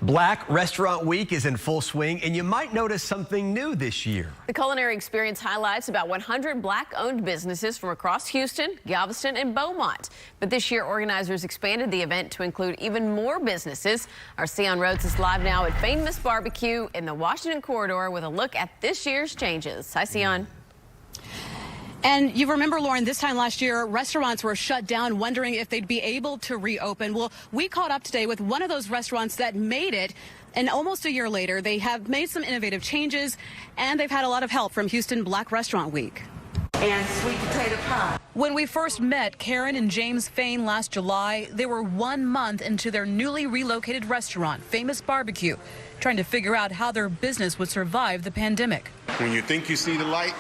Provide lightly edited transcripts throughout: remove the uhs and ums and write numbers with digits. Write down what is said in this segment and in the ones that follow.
Black Restaurant Week is in full swing, and you might notice something new this year. The culinary experience highlights about 100 Black-owned businesses from across Houston, Galveston, and Beaumont. But this year, organizers expanded the event to include even more businesses. Our Sion Rhodes is live now at Famous Barbecue in the Washington Corridor with a look at this year's changes. Hi, Sion. And you remember, Lauren, this time last year, restaurants were shut down, wondering if they'd be able to reopen. Well, we caught up today with one of those restaurants that made it. And almost a year later, they have made some innovative changes, and they've had a lot of help from Houston Black Restaurant Week. And sweet potato pie. When we first met Karen and James Fain last July, they were 1 month into their newly relocated restaurant, Famous Barbecue, trying to figure out how their business would survive the pandemic. When you think you see the light,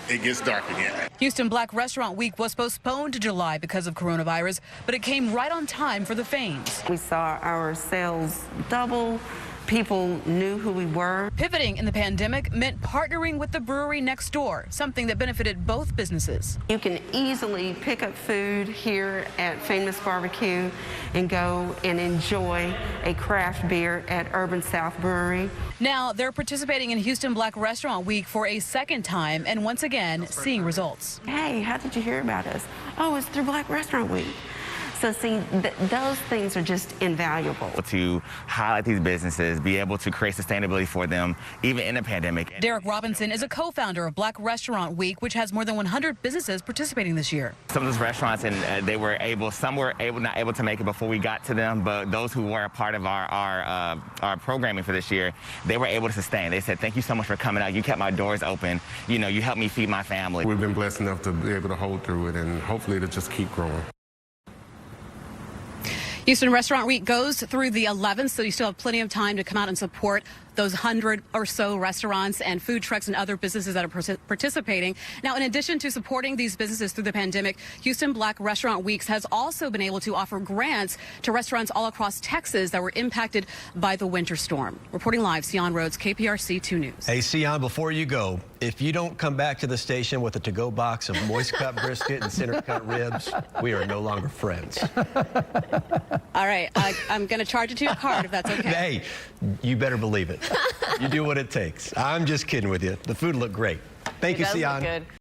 it gets dark again. Houston Black Restaurant Week was postponed to July because of coronavirus, but it came right on time for the Fains. We saw our sales double. People knew who we were. Pivoting in the pandemic meant partnering with the brewery next door, something that benefited both businesses. You can easily pick up food here at Famous Barbecue and go and enjoy a craft beer at Urban South Brewery. Now they're participating in Houston Black Restaurant Week for a second time and once again seeing results. Hey, how did you hear about us? Oh, it's through Black Restaurant Week. So see, those things are just invaluable. To highlight these businesses, be able to create sustainability for them, even in a pandemic. Derek Robinson is a co-founder of Black Restaurant Week, which has more than 100 businesses participating this year. Some of those restaurants, and some were not able to make it before we got to them, but those who were a part of our programming for this year, they were able to sustain. They said, thank you so much for coming out. You kept my doors open. You know, you helped me feed my family. We've been blessed enough to be able to hold through it, and hopefully it'll just keep growing. Houston Restaurant Week goes through the 11th, so you still have plenty of time to come out and support those 100 or so restaurants and food trucks and other businesses that are participating. Now, in addition to supporting these businesses through the pandemic, Houston Black Restaurant Weeks has also been able to offer grants to restaurants all across Texas that were impacted by the winter storm. Reporting live, Sion Rhodes, KPRC 2 News. Hey, Sion, before you go, if you don't come back to the station with a to-go box of moist cut brisket and center cut ribs, we are no longer friends. All right, I'm going to charge it to your card if that's okay. Hey, you better believe it. You do what it takes. I'm just kidding with you. The food looked great. Thank you, Sion.